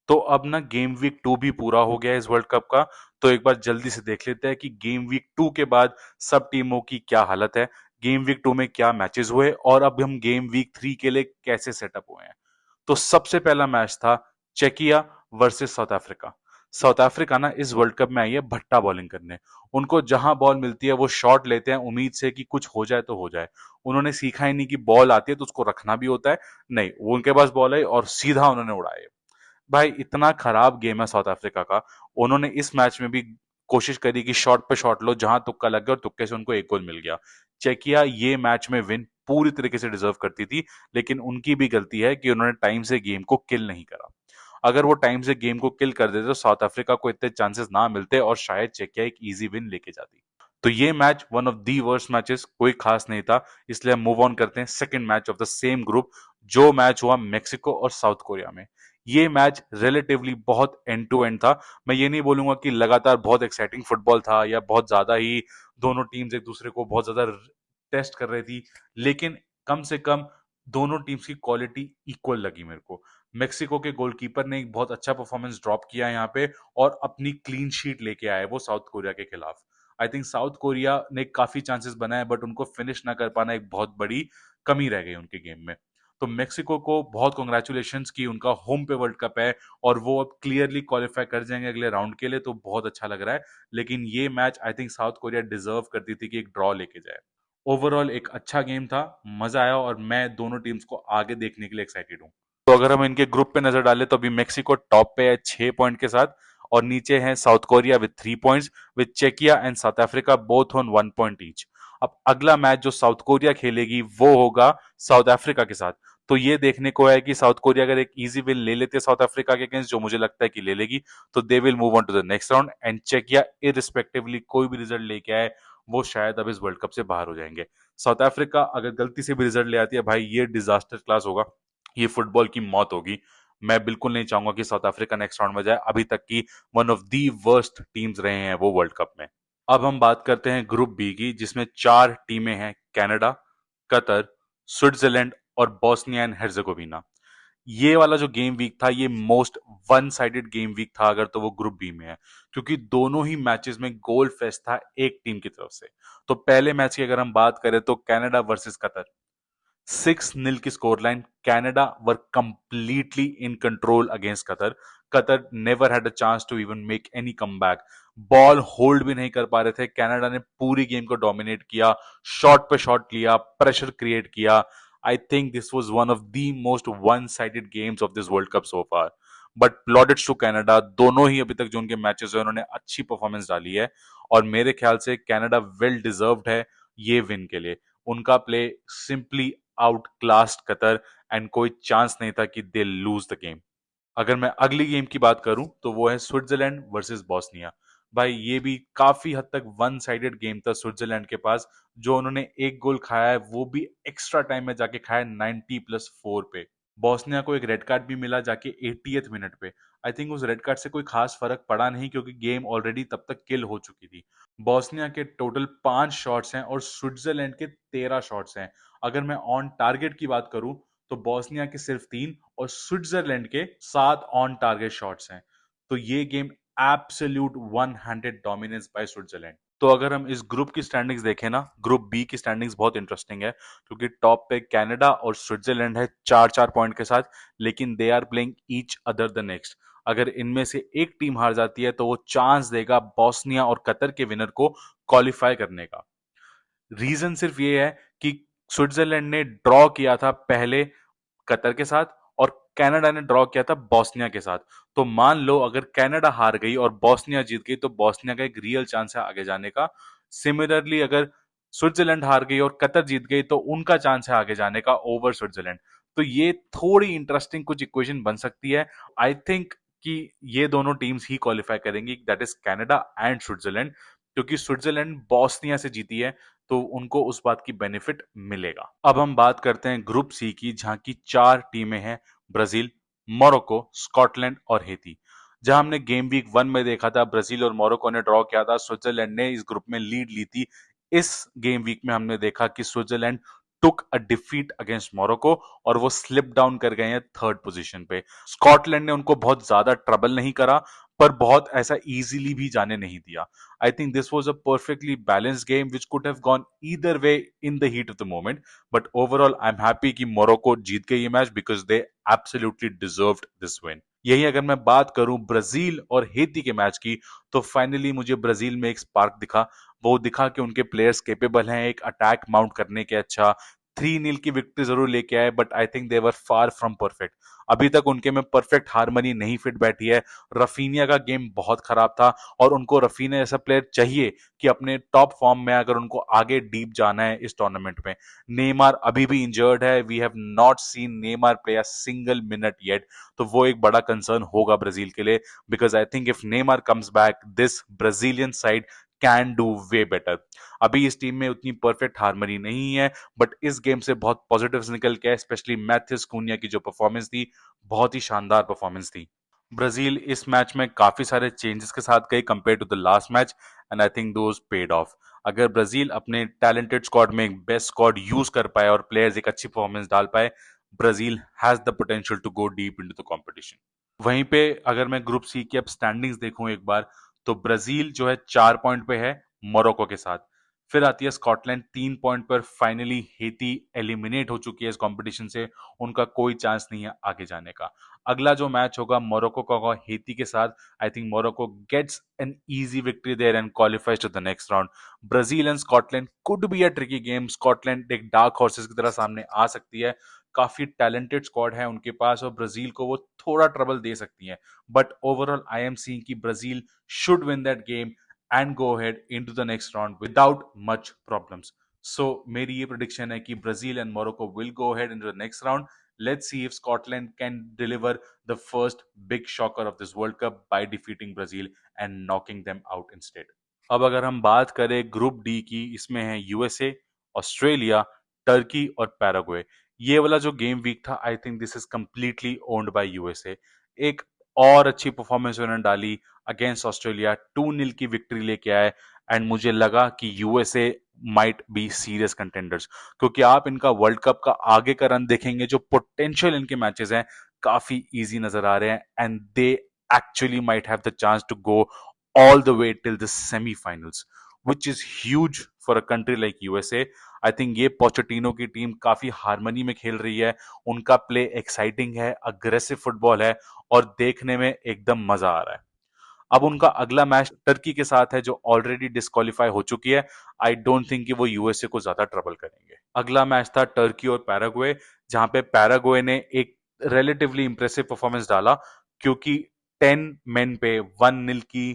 तो अब ना गेम वीक 2 भी पूरा हो गया है इस वर्ल्ड कप का। तो एक बार जल्दी से देख लेते हैं कि गेम वीक 2 के बाद सब टीमों की क्या हालत है, गेम वीक 2 में क्या मैचेस हुए और अब हम गेम वीक 3 के लिए कैसे सेटअप हुए हैं। तो सबसे पहला मैच था चेकिया versus South Africa. South Africa ना इस वर्ल्ड कप में आई है भट्टा बॉलिंग करने। उनको जहां बॉल मिलती है वो शॉट लेते हैं उम्मीद से कि कुछ हो जाए तो हो जाए। उन्होंने सीखा ही नहीं कि बॉल आती है तो उसको रखना भी होता है। नहीं, वो उनके पास बॉल आई और सीधा उन्होंने उड़ाए। भाई इतना खराब गेम है साउथ अफ्रीका का। उन्होंने इस मैच में भी कोशिश करी कि शॉट पे शॉट लो, जहां तुक्का लग गया और तुक्के से उनको एक गोल मिल गया। चेकिया ये मैच में विन पूरी तरीके से डिजर्व करती थी, लेकिन उनकी भी गलती है कि उन्होंने टाइम से गेम को किल नहीं करा। अगर वो टाइम से गेम को किल कर देते तो साउथ अफ्रीका को इतने चांसेस ना मिलते और शायद चेकिया एक इजी विन लेके जाती। तो ये match one of the worst matches, कोई खास नहीं था। इसलिए हम मूव ऑन करते हैं second match of the same group, जो मैच हुआ मेक्सिको और साउथ कोरिया में। ये मैच रिलेटिवली बहुत एंड टू एंड था। मैं ये नहीं बोलूंगा कि लगातार बहुत एक्साइटिंग फुटबॉल था या बहुत ज्यादा ही दोनों टीम्स एक दूसरे को बहुत ज्यादा टेस्ट कर रही थी, लेकिन कम से कम दोनों टीम्स की क्वालिटी इक्वल लगी मेरे को। मेक्सिको के गोलकीपर ने एक बहुत अच्छा परफॉर्मेंस ड्रॉप किया यहाँ पे और अपनी क्लीन शीट लेके आए वो साउथ कोरिया के खिलाफ। आई थिंक साउथ कोरिया ने काफी चांसेस बनाए बट उनको फिनिश ना कर पाना एक बहुत बड़ी कमी रह गई उनके गेम में। तो मेक्सिको को बहुत कॉन्ग्रेचुलेशंस की उनका होम पे वर्ल्ड कप है और वो अब क्लियरली क्वालिफाई कर जाएंगे अगले राउंड के लिए, तो बहुत अच्छा लग रहा है। लेकिन ये match I think south Korea deserve करती थी कि एक ड्रॉ लेके जाए। ओवरऑल एक अच्छा गेम था, मजा आया और मैं दोनों टीम्स को आगे देखने के लिए एक्साइटेड हूँ। तो अगर हम इनके ग्रुप पे नजर डालें तो अभी मेक्सिको टॉप पे है 6 पॉइंट के साथ और नीचे है South Korea with 3 points, with चेकिया and South Africa both on 1 point each. अब अगला मैच जो साउथ कोरिया खेलेगी वो होगा साउथ अफ्रीका के साथ। तो ये देखने को है कि साउथ कोरिया अगर एक इजी विन ले लेते साउथ अफ्रीका के अगेंस्ट, जो मुझे लगता है कि ले लेगी, तो they will move on to the next round and चेकिया इररिस्पेक्टिवली कोई भी रिजल्ट लेके आए वो शायद अब इस वर्ल्ड कप से बाहर हो जाएंगे। साउथ अफ्रीका अगर गलती से भी रिजल्ट ले आती है भाई, ये डिजास्टर क्लास होगा, ये फुटबॉल की मौत होगी। मैं बिल्कुल नहीं चाहूंगा कि साउथ अफ्रीका नेक्स्ट राउंड में जाए। अभी तक की one of the worst teams रहे हैं वो वर्ल्ड कप में। अब हम बात करते हैं ग्रुप बी की, जिसमें 4 टीमें हैं, कनाडा, कतर, स्विट्जरलैंड और बॉस्निया एंड हेर्जेगोविना। ये वाला जो गेम वीक था ये most one sided game week था अगर तो वो ग्रुप बी में है, क्योंकि दोनों ही मैचेस में गोल फेस्ट था एक टीम की तरफ से। तो पहले मैच की अगर हम बात करें तो कनाडा वर्सेस कतर, 6-0 की score line. Canada were completely in control against Qatar. Qatar never had a chance to even make any comeback. Ball hold भी नहीं कर पा रहे थे। कनाडा ने पूरी गेम को डोमिनेट किया, शॉट पे शॉट लिया, प्रेशर क्रिएट किया। I think this was one of the most one sided games of this world cup so far, but plaudits to Canada. दोनों ही अभी तक जो उनके मैचेस है उन्होंने अच्छी परफॉर्मेंस डाली है और मेरे ख्याल से कनाडा वेल डिजर्व्ड है ये विन के लिए। उनका play simply out classed Qatar and कोई चांस नहीं था कि दे लूज द गेम। अगर मैं अगली गेम की बात करूं तो वो है स्विट्जरलैंड वर्सेस बॉस्निया। भाई ये भी काफी हद तक वन साइडेड गेम था स्विट्जरलैंड के पास। जो उन्होंने एक गोल खाया है वो भी एक्स्ट्रा टाइम में जाके खाया 90+4 पे। बॉस्निया को एक रेड कार्ड भी मिला जाके 80th मिनट पे। आई थिंक उस रेड कार्ड से कोई खास फर्क पड़ा नहीं क्योंकि गेम ऑलरेडी तब तक किल हो चुकी थी। बॉस्निया के टोटल 5 शॉट्स हैं और स्विट्जरलैंड के 13 शॉट्स हैं। अगर मैं ऑन टारगेट की बात करूं तो बॉस्निया के सिर्फ 3 और स्विट्जरलैंड के 7 ऑन टारगेट शॉट्स हैं। तो ये game absolute one handed dominance by Switzerland. तो अगर हम इस ग्रुप की स्टैंडिंग्स देखें ना, ग्रुप बी की स्टैंडिंग्स बहुत इंटरेस्टिंग है क्योंकि टॉप पे कनाडा और स्विट्जरलैंड है 4-4 पॉइंट के साथ, लेकिन they are playing each other the next. अगर इनमें से एक टीम हार जाती है तो वो चांस देगा बॉस्निया और कतर के विनर को क्वालिफाई करने का। रीजन सिर्फ ये है कि स्विट्जरलैंड ने ड्रॉ किया था पहले कतर के साथ और कनाडा ने ड्रॉ किया था बॉस्निया के साथ। तो मान लो अगर कनाडा हार गई और बॉस्निया जीत गई तो बॉस्निया का एक रियल चांस है आगे जाने का। सिमिलरली अगर स्विट्जरलैंड हार गई और कतर जीत गई तो उनका चांस है आगे जाने का ओवर स्विट्जरलैंड। तो ये थोड़ी इंटरेस्टिंग कुछ इक्वेशन बन सकती है। आई थिंक कि ये दोनों टीम्स ही क्वालिफाई करेंगी, that is Canada and Switzerland, क्योंकि स्विट्जरलैंड बॉस्निया से जीती है तो उनको उस बात की बेनिफिट मिलेगा। अब हम बात करते हैं ग्रुप सी की, जहां की 4 टीमें हैं, ब्राजील, मोरक्को, स्कॉटलैंड और हेती। जहां हमने गेम वीक 1 में देखा था ब्राजील और मोरक्को ने ड्रॉ किया था, स्विट्जरलैंड ने इस ग्रुप में लीड ली थी। इस गेम वीक में हमने देखा कि स्विट्जरलैंड टुक अ डिफीट अगेंस्ट मोरक्को और वो स्लिप डाउन कर गए हैं थर्ड पोजीशन पे। स्कॉटलैंड ने उनको बहुत ज्यादा ट्रबल नहीं करा, पर बहुत ऐसा इजीली भी जाने नहीं दिया। आई think this was a perfectly balanced game which could have gone either way in the heat of the moment, but overall I am happy कि मोरक्को जीत गई ये match because they absolutely deserved this win. यही अगर मैं बात करूं Brazil और Haiti के मैच की, तो फाइनली मुझे ब्राजील में एक स्पार्क दिखा। वो दिखा कि उनके प्लेयर्स केपेबल हैं एक अटैक माउंट करने के। अच्छा, 3-0 की विक्ट्री जरूर लेके आए, but I think they were far from perfect. अभी तक उनके में परफेक्ट हारमनी नहीं फिट बैठी है। रफीनिया का गेम बहुत खराब था और उनको रफीनिया जैसा प्लेयर चाहिए कि अपने टॉप फॉर्म में अगर उनको आगे डीप जाना है इस टूर्नामेंट में। नेमार अभी भी इंजर्ड है, we have not seen Neymar play a single minute yet, तो वो एक बड़ा कंसर्न होगा ब्राजील के लिए, because I think if Neymar comes back this Brazilian side can do way better. अभी इस टीम में उतनी परफेक्ट हारमनी नहीं है, बट इस गेम से बहुत पॉजिटिव्स निकल के, स्पेशली मैथ्यूस कूनिया की जो परफॉर्मेंस थी, बहुत ही शानदार परफॉर्मेंस थी। ब्राजील इस मैच में काफी सारे चेंजेस के साथ गई compare to the last match, and I think those paid off. अगर ब्राजील अपने टैलेंटेड स्क्वाड में एक बेस्ट स्क्वाड यूज कर पाए और प्लेयर्स एक अच्छी परफॉर्मेंस डाल पाए, Brazil has the potential to go deep into the competition. वहीं पे अगर मैं ग्रुप सी की अब स्टैंडिंग्स देखूं एक बार, तो ब्राजील जो है 4 पॉइंट पे है मोरक्को के साथ। फिर आती है स्कॉटलैंड 3 पॉइंट पर। फाइनली हेती एलिमिनेट हो चुकी है इस कंपटीशन से, उनका कोई चांस नहीं है आगे जाने का। अगला जो मैच होगा मोरक्को का होगा हेती के साथ। I think Morocco gets an easy victory there and qualifies to the next round. Brazil and Scotland could be a tricky game. Scotland एक डार्क हॉर्सेस की तरह सामने आ सकती है, काफी टैलेंटेड स्क्वाड है उनके पास और ब्राजील को वो थोड़ा ट्रबल दे सकती है, but overall I am seeing कि Brazil should win that game and go ahead into the next round without much problems. सो मेरी ये प्रेडिक्शन है कि Brazil and Morocco will go ahead into the next round. Let's see if Scotland can deliver the first big shocker of this World Cup by defeating Brazil and knocking them out instead. अब अगर हम बात करें group D की, इसमें है USA, Australia, Turkey और Paraguay. ये वाला जो गेम वीक था, आई think this is completely owned by USA. एक और अच्छी परफॉर्मेंस उन्होंने डाली अगेंस्ट ऑस्ट्रेलिया, 2-0 की विक्ट्री लेके आए, एंड मुझे लगा कि USA might be serious contenders, क्योंकि आप इनका वर्ल्ड कप का आगे का रन देखेंगे, जो पोटेंशियल इनके मैचेस हैं काफी इजी नजर आ रहे हैं, and they actually might have the chance to go all the way till the semi-finals, which is huge for a country like USA. I think ये पोचेटिनो की टीम काफी हारमनी में खेल रही है, उनका प्ले एक्साइटिंग है, अग्रेसिव फुटबॉल है और देखने में एकदम मजा आ रहा है। अब उनका अगला मैच टर्की के साथ है, जो ऑलरेडी डिस्क्वालीफाई हो चुकी है। आई डोंट थिंक कि वो यूएसए को ज्यादा ट्रबल करेंगे। अगला मैच था टर्की और पैराग्वे, जहां पे पैराग्वे ने एक रिलेटिवली इंप्रेसिव परफॉर्मेंस डाला, क्योंकि 10 men पे 1-0 की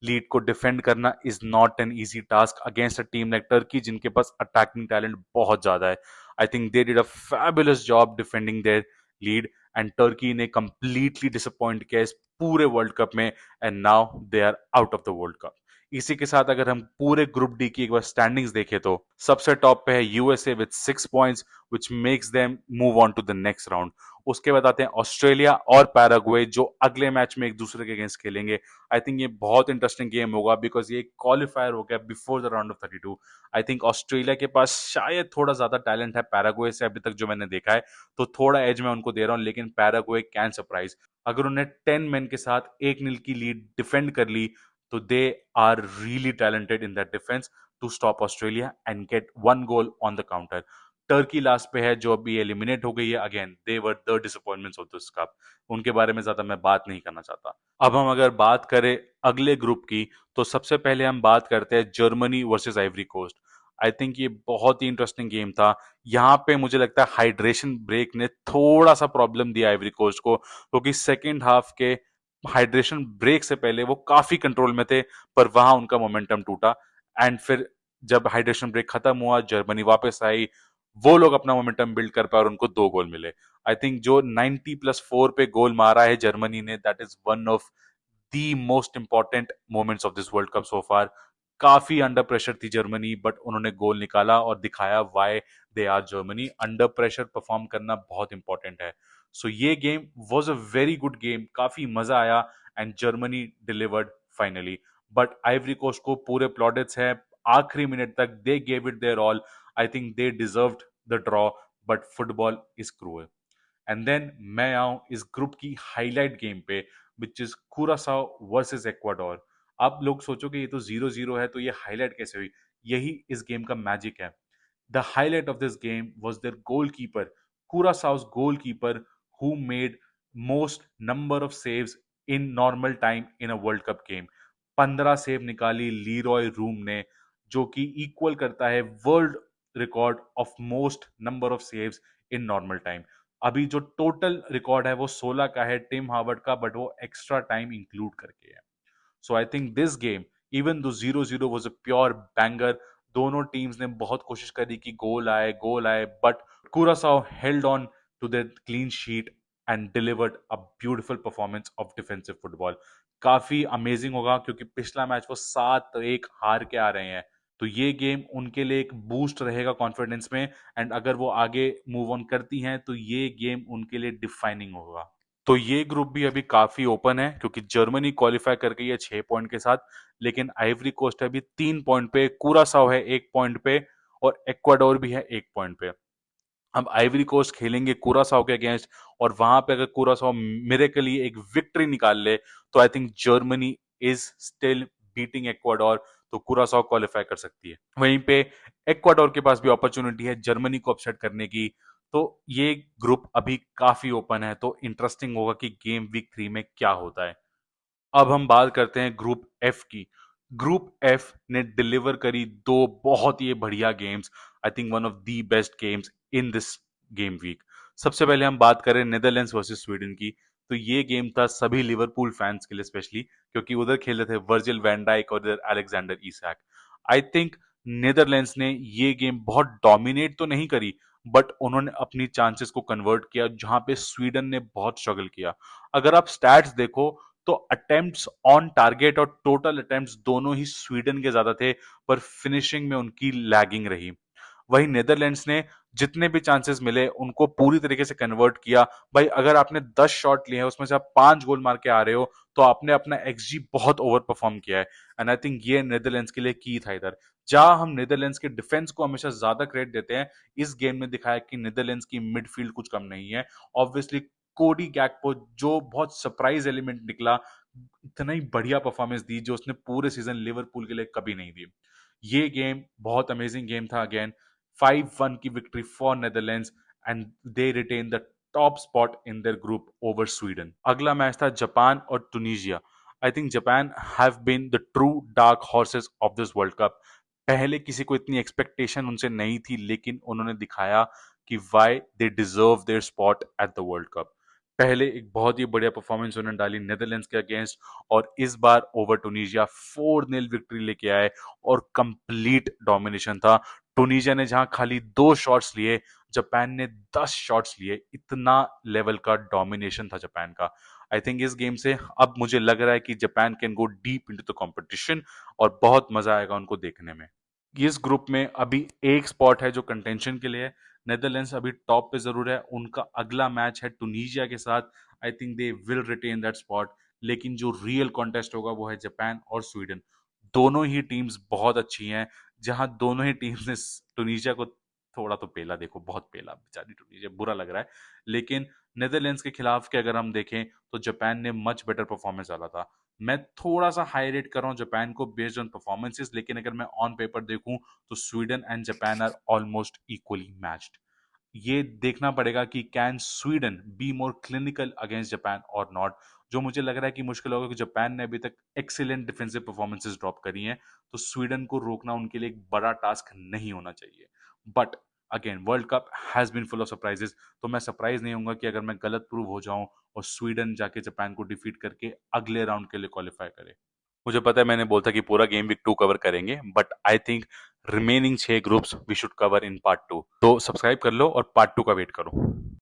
लीड को डिफेंड करना is not an easy task against a team like Turkey, जिनके पास अटैकिंग टैलेंट बहुत ज्यादा है। I think they did a fabulous job defending their lead, and Turkey ने कंप्लीटली डिसअपॉइंट किया इस पूरे वर्ल्ड कप में, and now they are out of the world cup. इसी के साथ अगर हम पूरे ग्रुप डी की एक बार स्टैंडिंग्स देखें, तो सबसे टॉप पे है USA with 6 points, which makes them move on to the next round. उसके बाद आते हैं ऑस्ट्रेलिया और पैराग्वे, जो अगले मैच में एक दूसरे के अगेंस्ट खेलेंगे। आई थिंक ये बहुत इंटरेस्टिंग गेम होगा, बिकॉज ये क्वालिफायर हो गया before the round of 32। I think Australia के पास शायद थोड़ा ज्यादा टैलेंट है पैराग्वे से अभी तक जो मैंने देखा है, तो थोड़ा एज मैं उनको दे रहा हूँ, लेकिन पैराग्वे कैन सरप्राइज। अगर उन्हें 10 men के साथ 1-0 की लीड डिफेंड कर ली, तो they are really talented in that defence to stop Australia and get 1 goal on the counter. Turkey last पे है, जो अभी एलिमिनेट हो गई है। Again they were the disappointments of this cup, उनके बारे में ज्यादा मैं बात नहीं करना चाहता। अब हम अगर बात करें अगले ग्रुप की, तो सबसे पहले हम बात करते हैं Germany versus Ivory Coast. I think ये बहुत ही इंटरेस्टिंग गेम था। यहाँ पे मुझे लगता है हाइड्रेशन ब्रेक ने थोड़ा सा प्रॉब्लम दिया आइवरी कोस्ट को, क्योंकि सेकेंड हाफ के हाइड्रेशन ब्रेक से पहले वो काफी कंट्रोल में थे, पर वहां उनका मोमेंटम टूटा, एंड फिर जब हाइड्रेशन ब्रेक खत्म हुआ, जर्मनी वापस आई, वो लोग अपना मोमेंटम बिल्ड कर पाए और उनको 2 गोल मिले। आई थिंक जो 90+4 पे गोल मारा है जर्मनी ने, that is one of the most important moments of this world cup so far. काफी अंडर प्रेशर थी जर्मनी, बट उन्होंने गोल निकाला और दिखाया why they are Germany. Under pressure perform करना बहुत इंपॉर्टेंट है। सो ये game was a very good game, काफी मजा आया, and Germany delivered finally. But Ivory Coast को पूरे प्लॉडेट्स है, आखिरी मिनट तक they gave it their all. I think they deserved the draw, but football is cruel. And then मैं आऊं इस ग्रुप की हाईलाइट गेम पे, which is Curaçao versus Ecuador. अब लोग सोचोगे ये तो 0-0 है, तो ये हाईलाइट कैसे हुई? यही इस गेम का मैजिक है। The highlight of this game was their goalkeeper, Curaçao's goalkeeper, who made most number of saves in normal time in a World Cup game। 15 save निकाली लीरॉय रूम ने, जो कि इक्वल करता है world record of most number of saves in normal time. अभी जो total record है वो 16 का है टिम हार्वर्ड का, बट वो एक्स्ट्रा टाइम इंक्लूड करके है। So I think this game, even though 0-0 was a pure banger. दोनों टीम्स ने बहुत कोशिश करी कि गोल आए, but Curacao held on to the clean sheet and delivered a beautiful performance of defensive football. काफी अमेजिंग होगा, क्योंकि पिछला मैच वो 7-1 हार के आ रहे हैं। तो ये गेम उनके लिए एक बूस्ट रहेगा कॉन्फिडेंस में, एंड अगर वो आगे मूव ऑन करती हैं तो ये गेम उनके लिए डिफाइनिंग होगा। तो ये ग्रुप भी अभी काफी ओपन है, क्योंकि जर्मनी क्वालिफाई कर गई है 6 पॉइंट के साथ, लेकिन आइवरी कोस्ट है अभी 3 पॉइंट पे, कुरासाओ है 1 पॉइंट पे, और इक्वाडोर भी है 1 पॉइंट पे। अब आइवरी कोस्ट खेलेंगे कुरासाओ के अगेंस्ट, और वहां पे अगर कुरासाओ मिरेकली एक विक्ट्री निकाल ले, तो I think Germany is still beating Ecuador, तो कुरासाओ क्वालिफाई कर सकती है। वहीं पे इक्वाडोर के पास भी अपॉर्चुनिटी है जर्मनी को अपसेट करने की। तो ये ग्रुप अभी काफी ओपन है, तो इंटरेस्टिंग होगा कि गेम वीक 3 में क्या होता है। अब हम बात करते हैं ग्रुप एफ की। ग्रुप एफ ने डिलीवर करी दो बहुत ही बढ़िया games, I think one of the best games in this game week. सबसे पहले हम बात करें नेदरलैंड्स वर्सेस स्वीडन की, तो ये गेम था सभी लिवरपूल फैंस के लिए स्पेशली, क्योंकि उधर खेल रहे थे वर्जिल वैन डाइक और इधर Alexander Isak. I think Netherlands ने ये गेम बहुत डोमिनेट तो नहीं करी, बट उन्होंने अपनी चांसेस को कन्वर्ट किया, जहां पे स्वीडन ने बहुत स्ट्रगल किया। अगर आप स्टैट्स देखो, तो अटेम्प्ट्स ऑन टारगेट और टोटल अटेम्प्ट्स दोनों ही स्वीडन के ज्यादा थे, पर फिनिशिंग में उनकी लैगिंग रही। वहीं नेदरलैंड्स ने जितने भी चांसेस मिले उनको पूरी तरीके से कन्वर्ट किया। भाई अगर आपने 10 शॉट लिए हैं, उसमें से आप 5 गोल मार के आ रहे हो, तो आपने अपना एक्सजी बहुत ओवर परफॉर्म किया है। एंड आई थिंक ये नेदरलैंड्स के लिए की था इधर। जहां हम नेदरलैंड्स के डिफेंस को हमेशा ज्यादा क्रेडिट देते हैं, इस गेम में दिखाया कि नेदरलैंड्स की मिडफील्ड कुछ कम नहीं है। ऑब्वियसली कोडी गैक्पो जो बहुत सरप्राइज एलिमेंट निकला, इतना ही बढ़िया परफॉर्मेंस दी जो उसने पूरे सीजन लिवरपूल के लिए कभी नहीं दी। ये गेम बहुत अमेजिंग गेम था। अगेन 5-1 की victory for Netherlands, and they retain the top spot in their group over Sweden. अगला मैच था जापान और Tunisia. I think Japan have been the true dark horses of this world cup. पहले किसी को इतनी expectation उनसे नहीं थी, लेकिन उन्होंने दिखाया कि why they deserve their spot at the world cup. पहले एक बहुत ही बढ़िया परफॉर्मेंस उन्होंने डाली नेदरलैंड्स के अगेंस्ट, और इस बार ओवर टूनिजिया 4-0 विक्ट्री लेके आए, और कंप्लीट डोमिनेशन था। टूनिजिया ने जहां खाली 2 शॉट्स लिए, जापान ने 10 शॉट्स लिए। इतना लेवल का डोमिनेशन था जापान का। आई थिंक इस गेम से अब मुझे लग रहा है कि Japan can go deep into the competition, और बहुत मजा आएगा उनको देखने में। इस ग्रुप में अभी एक स्पॉट है जो कंटेंशन के लिए है। नेदरलैंड्स अभी टॉप पे जरूर है, उनका अगला मैच है टूनिजिया के साथ। I think they will retain that spot, लेकिन जो रियल कॉन्टेस्ट होगा वो है जापान और स्वीडन। दोनों ही टीम्स बहुत अच्छी हैं, जहां दोनों ही टीम्स ने टूनिजिया को थोड़ा तो पेला, देखो बहुत पेला, बेचारी टूनिजिया, बुरा लग रहा है। लेकिन नेदरलैंड्स के खिलाफ के अगर हम देखें, तो जापान ने मच बेटर परफॉर्मेंस डाला था। मैं थोड़ा सा हाई रेट कर रहा हूँ जापान को बेस्ड ऑन परफॉर्मेंसेस, लेकिन अगर मैं ऑन पेपर देखूं, तो Sweden and Japan are almost equally matched. ये देखना पड़ेगा कि can Sweden be more clinical against Japan और नॉट। जो मुझे लग रहा है कि मुश्किल होगा, कि जापान ने अभी तक एक्सीलेंट डिफेंसिव परफॉर्मेंसेस ड्रॉप करी हैं, तो स्वीडन को रोकना उनके लिए एक बड़ा टास्क नहीं होना चाहिए। But again world cup has been full of surprises, तो मैं सरप्राइज नहीं होऊंगा कि अगर मैं गलत प्रूव हो जाऊं और स्वीडन जाके जापान को डिफीट करके अगले राउंड के लिए क्वालिफाई करे। मुझे पता है मैंने बोलता कि पूरा गेम वीक 2 कवर करेंगे, but I think remaining 6 groups we should cover in part 2। तो सब्सक्राइब कर लो और पार्ट 2 का वेट करो।